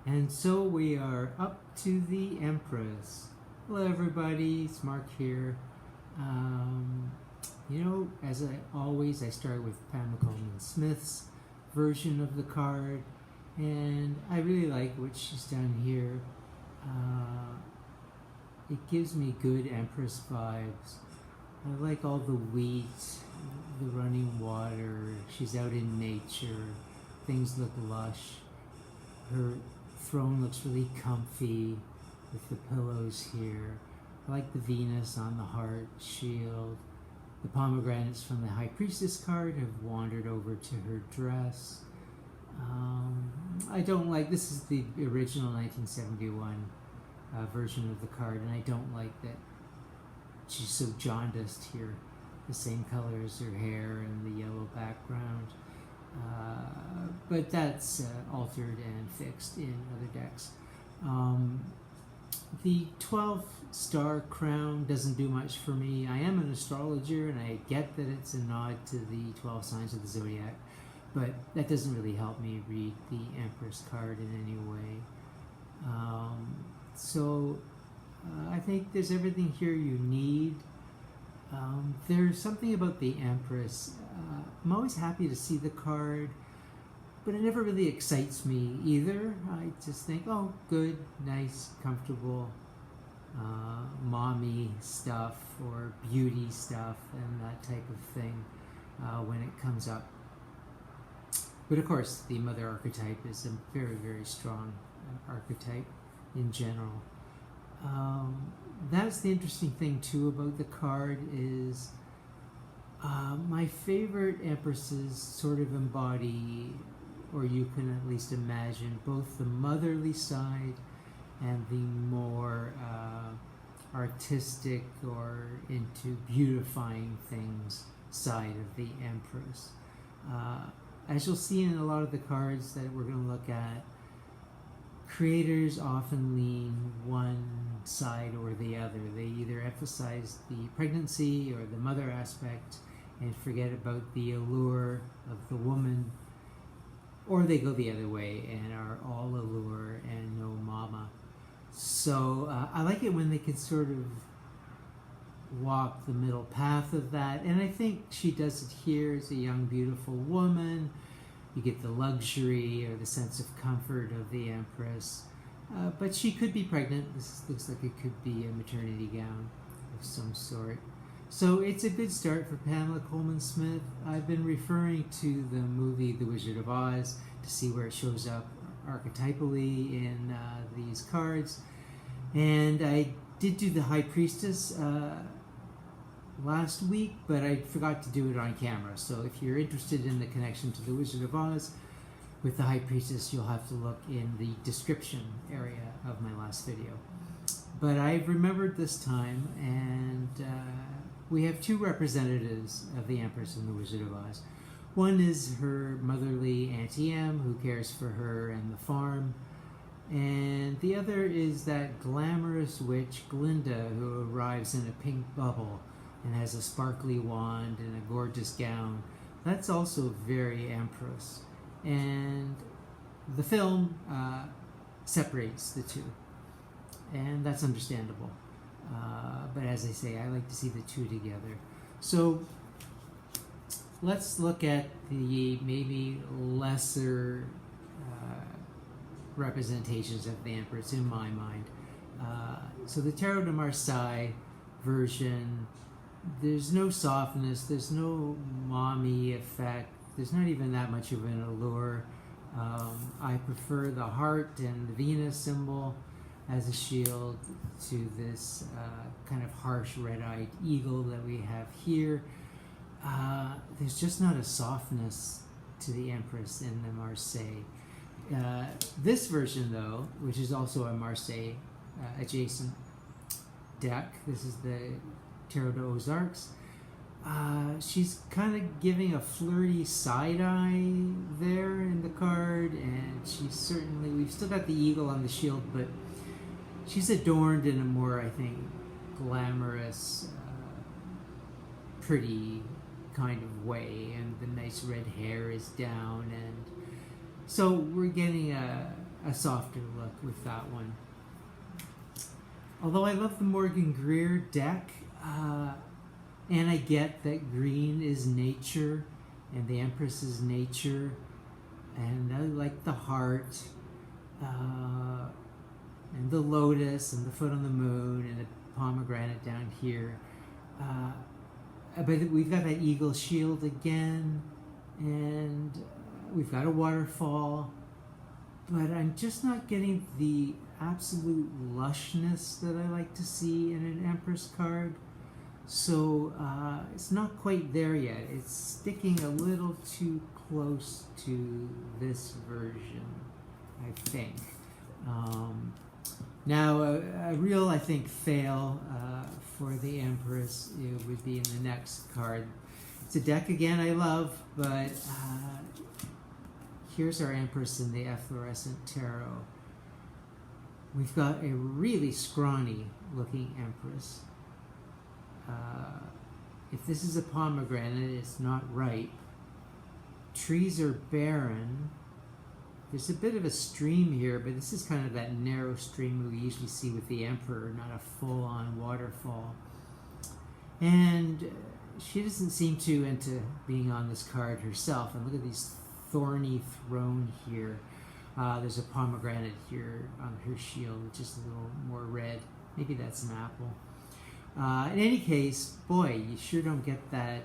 And so we are up to the Empress. Hello, everybody. It's Mark here. As I start with Pam Coleman Smith's version of the card, and I really like what she's done here. It gives me good Empress vibes. I like all the wheat, the running water. She's out in nature. Things look lush. Her throne looks really comfy with the pillows here. I like the Venus on the heart shield. The pomegranates from the High Priestess card have wandered over to her dress. I don't like, this is the original 1971 version of the card, and I don't like that she's so jaundiced here. The same color as her hair and the yellow background. But that's altered and fixed in other decks. The 12-star crown doesn't do much for me. I am an astrologer, and I get that it's a nod to the 12 signs of the zodiac, but that doesn't really help me read the Empress card in any way. I think there's everything here you need. There's something about the Empress. I'm always happy to see the card, but it never really excites me either. I just think, oh, good, nice, comfortable, mommy stuff or beauty stuff and that type of thing when it comes up. But of course, the mother archetype is a very, very strong archetype in general. That's the interesting thing too about the card is my favorite Empresses sort of embody, or you can at least imagine, both the motherly side and the more artistic or into beautifying things side of the Empress. As you'll see in a lot of the cards that we're going to look at, creators often lean one side or the other. They either emphasize the pregnancy or the mother aspect and forget about the allure of the woman, or they go the other way and are all allure and no mama. So I like it when they can sort of walk the middle path of that, and I think she does it here as a young, beautiful woman. You get the luxury or the sense of comfort of the Empress. But she could be pregnant. This looks like it could be a maternity gown of some sort. So it's a good start for Pamela Coleman Smith. I've been referring to the movie The Wizard of Oz to see where it shows up archetypally in these cards. And I did do the High Priestess last week, but I forgot to do it on camera. So if you're interested in the connection to the Wizard of Oz with the High Priestess, you'll have to look in the description area of my last video. But I've remembered this time, and we have two representatives of the Empress in the Wizard of Oz. One is her motherly Auntie Em, who cares for her and the farm, and the other is that glamorous witch Glinda, who arrives in a pink bubble and has a sparkly wand and a gorgeous gown. That's also very Empress. And the film separates the two. And that's understandable. But as I say, I like to see the two together. So let's look at the maybe lesser representations of the Empress in my mind. So the Tarot de Marseille version, there's no softness, there's no mommy effect, there's not even that much of an allure. I prefer the heart and the Venus symbol as a shield to this kind of harsh red-eyed eagle that we have here. There's just not a softness to the Empress in the Marseille. This version, though, which is also a Marseille adjacent deck, this is the Tarot de Ozarks. She's kind of giving a flirty side-eye there in the card, and she's certainly, we've still got the eagle on the shield, but she's adorned in a more, I think, glamorous, pretty kind of way, and the nice red hair is down, and so we're getting a a softer look with that one. Although I love the Morgan Greer deck, and I get that green is nature, and the Empress is nature, and I like the heart, and the lotus, and the foot on the moon, and the pomegranate down here. But we've got that eagle shield again, and we've got a waterfall, but I'm just not getting the absolute lushness that I like to see in an Empress card. So it's not quite there yet. It's sticking a little too close to this version, I think. Now, a real, I think, fail for the Empress, it would be in the next card. It's a deck, again, I love, but here's our Empress in the Efflorescent Tarot. We've got a really scrawny looking Empress. If this is a pomegranate, it's not ripe. Trees are barren. There's a bit of a stream here, but this is kind of that narrow stream we usually see with the Emperor, not a full-on waterfall. And she doesn't seem too into being on this card herself. And look at these thorny throne here. There's a pomegranate here on her shield, just a little more red. Maybe that's an apple. In any case, boy, you sure don't get that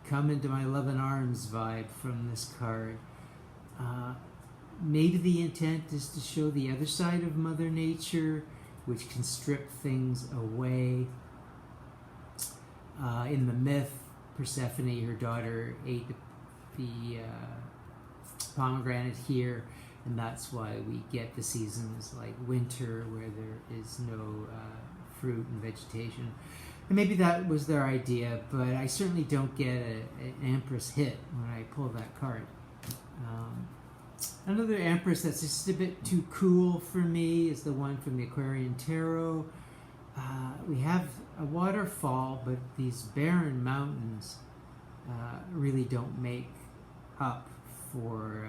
come into my loving arms vibe from this card. Maybe the intent is to show the other side of Mother Nature, which can strip things away. In the myth, Persephone, her daughter, ate the pomegranate here, and that's why we get the seasons like winter where there is no fruit and vegetation. And maybe that was their idea, but I certainly don't get an Empress hit when I pull that card. Another Empress that's just a bit too cool for me is the one from the Aquarian Tarot. We have a waterfall, but these barren mountains really don't make up for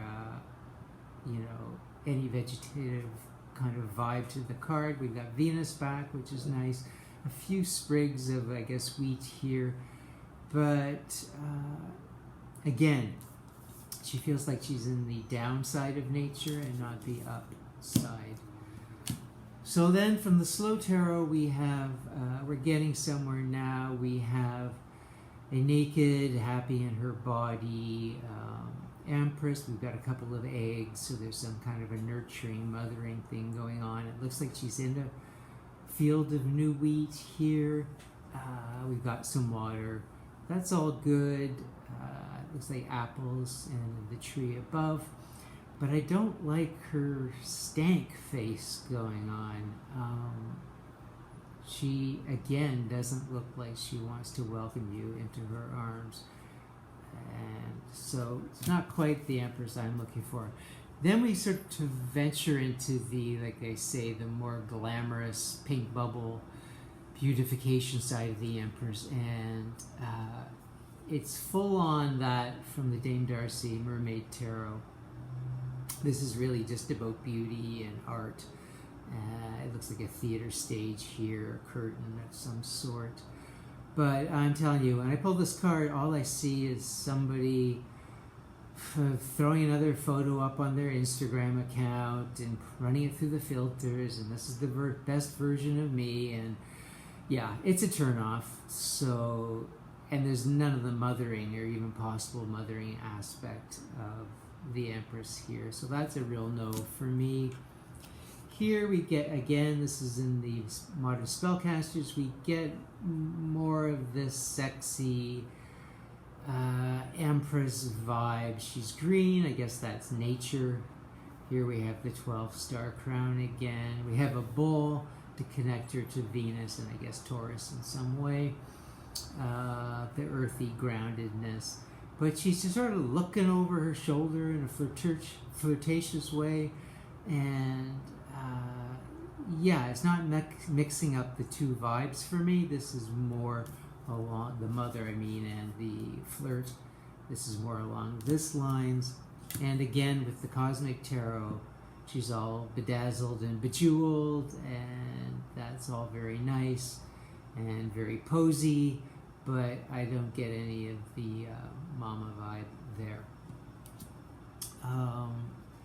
any vegetative kind of vibe to the card. We've got Venus back, which is nice. A few sprigs of, I guess, wheat here, but again, she feels like she's in the downside of nature and not the upside. So then from the Slow Tarot, we have, we're getting somewhere now, we have a naked, happy in her body Empress. We've got a couple of eggs, so there's some kind of a nurturing, mothering thing going on. It looks like she's in a field of new wheat here. We've got some water. That's all good. It looks like apples and the tree above. But I don't like her stank face going on. She, again, doesn't look like she wants to welcome you into her arms. And so it's not quite the Empress I'm looking for. Then we sort of venture into the, like I say, the more glamorous pink bubble beautification side of the Empress. And it's full on that from the Dame Darcy Mermaid Tarot. This is really just about beauty and art. It looks like a theater stage here, a curtain of some sort. But I'm telling you, when I pull this card, all I see is somebody throwing another photo up on their Instagram account and running it through the filters, and this is the best version of me, and yeah, it's a turnoff. So, and there's none of the mothering or even possible mothering aspect of the Empress here, so that's a real no for me. Here we get, again, this is in the Modern Spellcasters, we get more of this sexy Empress vibe. She's green, I guess that's nature. Here we have the 12-star crown again. We have a bull to connect her to Venus and I guess Taurus in some way. The earthy groundedness. But she's just sort of looking over her shoulder in a flirtatious way. And yeah, it's not mixing up the two vibes for me. This is more along the mother, and the flirt. This is more along this lines. And again, with the Cosmic Tarot, She's all bedazzled and bejeweled, and that's all very nice and very posy, but I don't get any of the mama vibe there.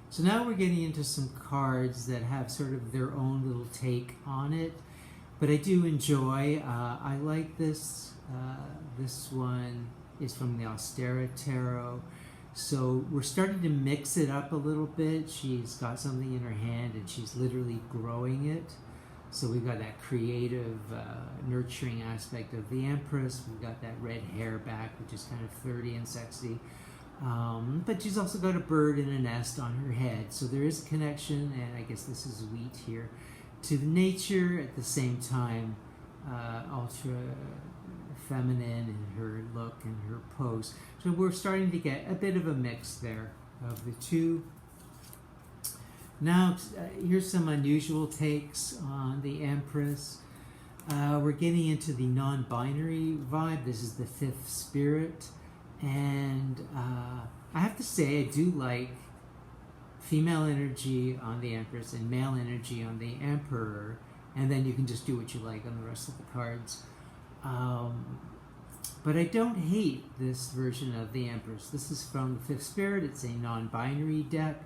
So now we're getting into some cards that have sort of their own little take on it, but I do enjoy. I like this. This one is from the Austera Tarot. So we're starting to mix it up a little bit. She's got something in her hand and she's literally growing it. So we've got that creative, nurturing aspect of the Empress. We've got that red hair back, which is kind of flirty and sexy. But she's also got a bird in a nest on her head. So there is a connection, and I guess this is wheat here, to nature at the same time, ultra feminine in her look and her pose. So we're starting to get a bit of a mix there of the two. Now, here's some unusual takes on the Empress. We're getting into the non-binary vibe. This is the fifth spirit. And I have to say, I do like female energy on the Empress and male energy on the Emperor. And then you can just do what you like on the rest of the cards. But I don't hate this version of the Empress. This is from the fifth spirit. It's a non-binary deck.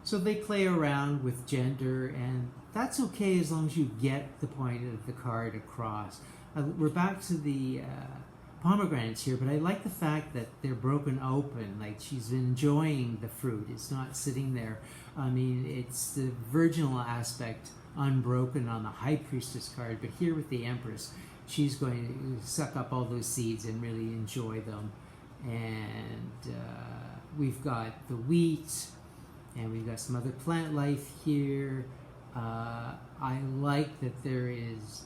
So they play around with gender, and that's okay as long as you get the point of the card across. We're back to the pomegranates here, but I like the fact that they're broken open, like she's enjoying the fruit. It's not sitting there. I mean, it's the virginal aspect unbroken on the High Priestess card, but here with the Empress, she's going to suck up all those seeds and really enjoy them. And we've got the wheat, and we've got some other plant life here. I like that there is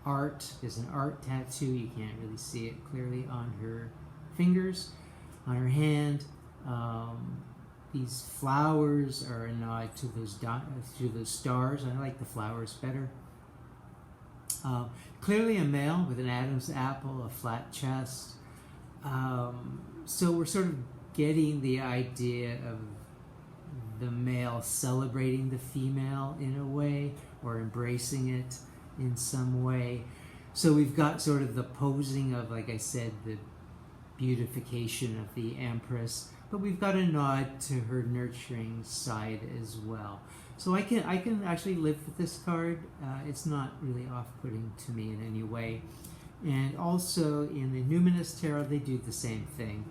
art. There's an art tattoo. You can't really see it clearly on her fingers, on her hand. These flowers are a nod to those stars. I like the flowers better. Clearly a male with an Adam's apple, a flat chest. So we're sort of getting the idea of the male celebrating the female in a way, or embracing it in some way. So we've got sort of the posing of, like I said, the beautification of the Empress, but we've got a nod to her nurturing side as well. So I can actually live with this card. It's not really off-putting to me in any way. And also in the Numinous Tarot, they do the same thing.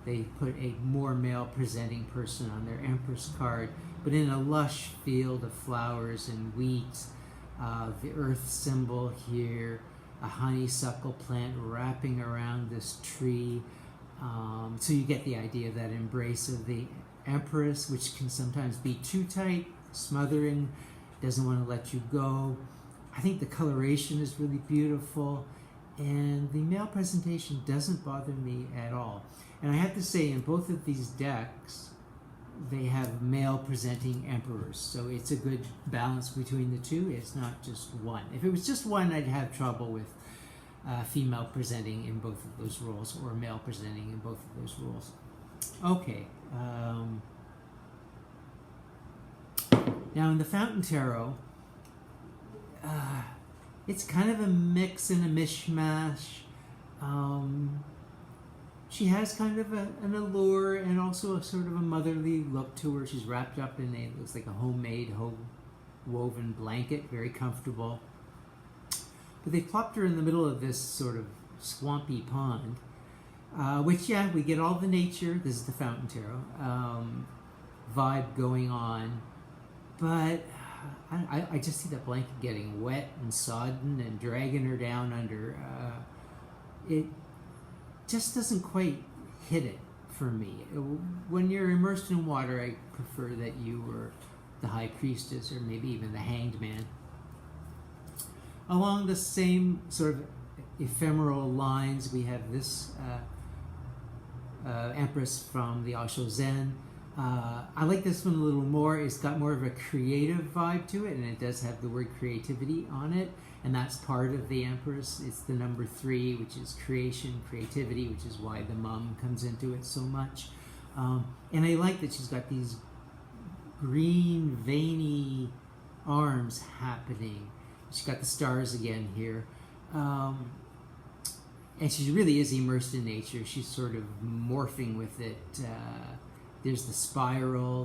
They put a more male-presenting person on their Empress card, but in a lush field of flowers and wheat, the earth symbol here, a honeysuckle plant wrapping around this tree. So you get the idea of that embrace of the Empress, which can sometimes be too tight, smothering, doesn't want to let you go. I think the coloration is really beautiful, and the male presentation doesn't bother me at all. And I have to say, in both of these decks, they have male presenting emperors, so it's a good balance between the two. It's not just one. If it was just one, I'd have trouble with female presenting in both of those roles, or male presenting in both of those roles. Okay. Now in the Fountain Tarot, it's kind of a mix and a mishmash. She has kind of an allure and also a sort of a motherly look to her. She's wrapped up in it looks like a homemade, woven blanket, very comfortable. But they plopped her in the middle of this sort of swampy pond, which, yeah, we get all the nature. This is the Fountain Tarot vibe going on. But I just see that blanket getting wet and sodden and dragging her down under. It just doesn't quite hit it for me. When you're immersed in water, I prefer that you were the High Priestess or maybe even the Hanged Man. Along the same sort of ephemeral lines, we have this Empress from the Osho Zen. I like this one a little more. It's got more of a creative vibe to it, and it does have the word creativity on it, and that's part of the Empress. It's the number 3, which is creation, creativity, which is why the mum comes into it so much. And I like that she's got these green, veiny arms happening. She's got the stars again here. And she really is immersed in nature. She's sort of morphing with it. There's the spiral,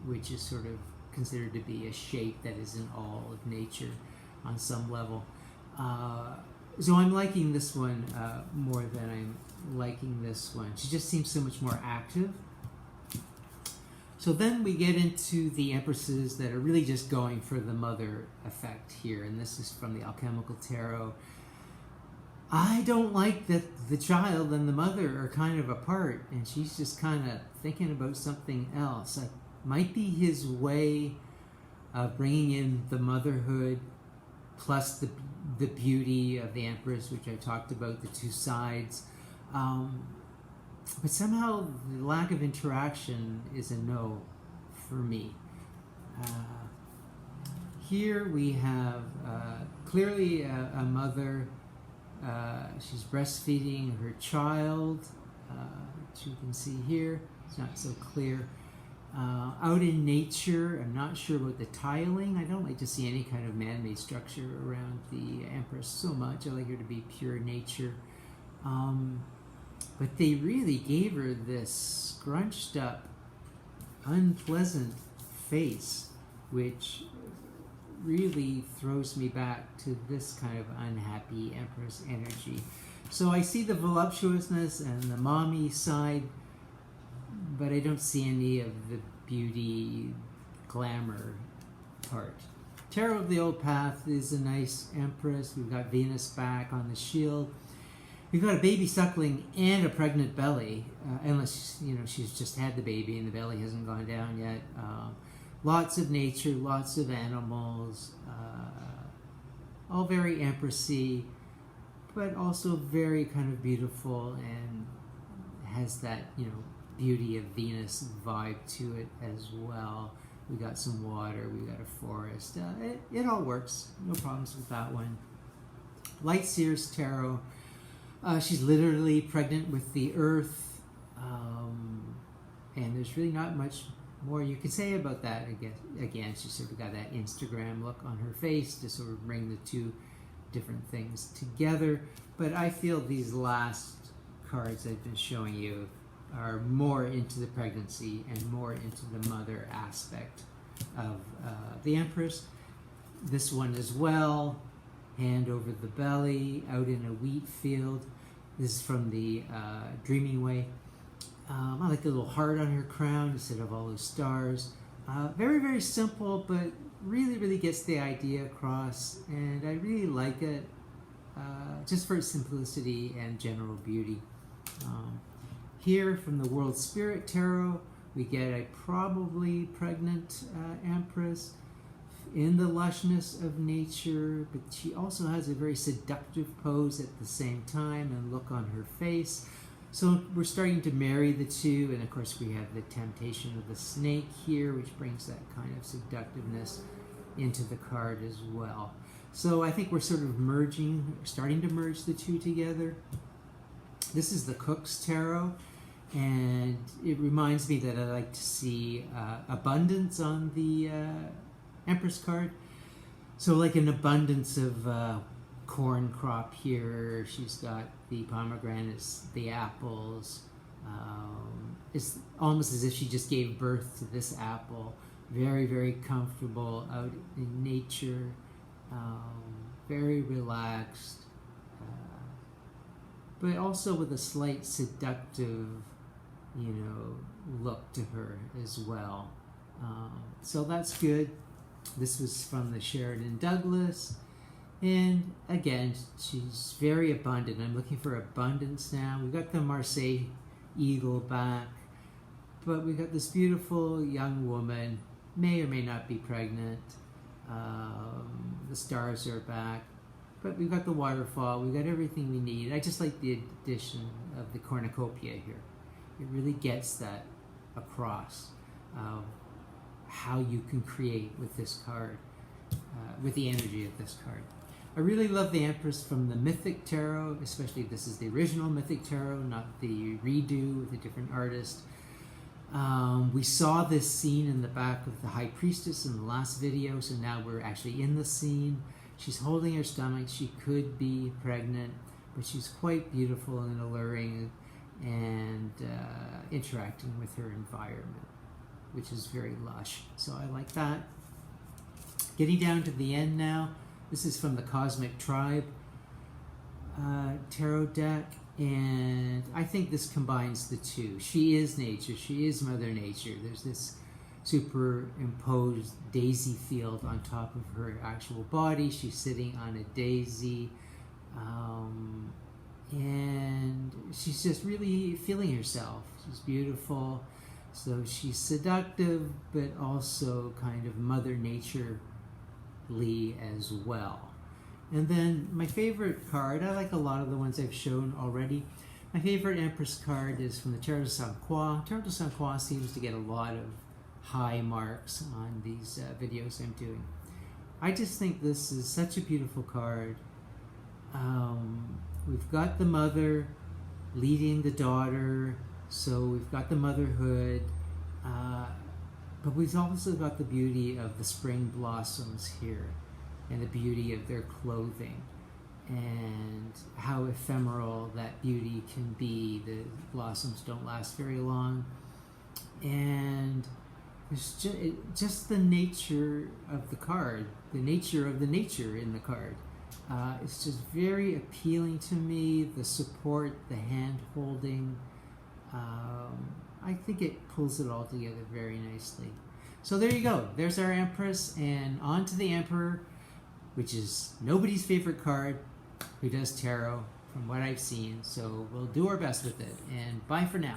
which is sort of considered to be a shape that is in all of nature on some level. So I'm liking this one more than I'm liking this one. She just seems so much more active. So then we get into the Empresses that are really just going for the mother effect here. And this is from the Alchemical Tarot. I don't like that the child and the mother are kind of apart, and she's just kind of thinking about something else. It might be his way of bringing in the motherhood plus the beauty of the Empress, which I talked about, the two sides. But somehow the lack of interaction is a no for me. Here we have clearly a mother. She's breastfeeding her child, which you can see here. It's not so clear. Out in nature, I'm not sure about the tiling. I don't like to see any kind of man-made structure around the Empress so much. I like her to be pure nature. But they really gave her this scrunched up, unpleasant face, which really throws me back to this kind of unhappy Empress energy. So I see the voluptuousness and the mommy side, but I don't see any of the beauty, glamour part. Tarot of the Old Path is a nice Empress. We've got Venus back on the shield. We've got a baby suckling and a pregnant belly, unless she's just had the baby and the belly hasn't gone down yet. Lots of nature, lots of animals, all very Empressy, but also very kind of beautiful and has that, beauty of Venus vibe to it as well. We got some water, we got a forest. It all works, no problems with that one. Light Seers Tarot. She's literally pregnant with the earth, and there's really not much more you could say about that. Again, she's sort of got that Instagram look on her face to sort of bring the two different things together. But I feel these last cards I've been showing you are more into the pregnancy and more into the mother aspect of the Empress. This one as well, hand over the belly, out in a wheat field. This is from the Dreaming Way. I like the little heart on her crown instead of all those stars. Very, very simple, but really, really gets the idea across, and I really like it just for its simplicity and general beauty. Here from the World Spirit Tarot, we get a probably pregnant Empress in the lushness of nature, but she also has a very seductive pose at the same time and look on her face. So we're starting to marry the two, and of course we have the temptation of the snake here, which brings that kind of seductiveness into the card as well. So I think we're sort of starting to merge the two together. This is the Cook's Tarot, and it reminds me that I like to see abundance on the Empress card. So like an abundance of corn crop here. She's got the pomegranates, the apples. It's almost as if she just gave birth to this apple. Very, very comfortable out in nature. Very relaxed. But also with a slight seductive, look to her as well. So that's good. This was from the Sheridan Douglas. And again, she's very abundant. I'm looking for abundance now. We've got the Marseille Eagle back. But we've got this beautiful young woman, may or may not be pregnant. The stars are back. But we've got the waterfall. We've got everything we need. I just like the addition of the cornucopia here. It really gets that across. How you can create with this card, with the energy of this card. I really love the Empress from the Mythic Tarot, especially this is the original Mythic Tarot, not the redo with a different artist. We saw this scene in the back of the High Priestess in the last video, so now we're actually in the scene. She's holding her stomach. She could be pregnant, but she's quite beautiful and alluring and interacting with her environment, which is very lush. So I like that. Getting down to the end now. This is from the Cosmic Tribe tarot deck, and I think this combines the two. She is nature. She is Mother Nature. There's this superimposed daisy field on top of her actual body. She's sitting on a daisy, and she's just really feeling herself. She's beautiful. So she's seductive, but also kind of Mother Nature-ly as well. And then my favorite card, I like a lot of the ones I've shown already. My favorite Empress card is from the Tarot de Sainte Croix. Tarot de Sainte Croix seems to get a lot of high marks on these videos I'm doing. I just think this is such a beautiful card. We've got the mother leading the daughter, so we've got the motherhood, but we've also got the beauty of the spring blossoms here, and the beauty of their clothing, and how ephemeral that beauty can be. The blossoms don't last very long, and it's just the nature of the card, the nature of the nature in the card. It's just very appealing to me. The support, the hand holding, I think it pulls it all together very nicely. So there you go. There's our Empress, and on to the Emperor, which is nobody's favorite card who does tarot from what I've seen. So we'll do our best with it, and bye for now.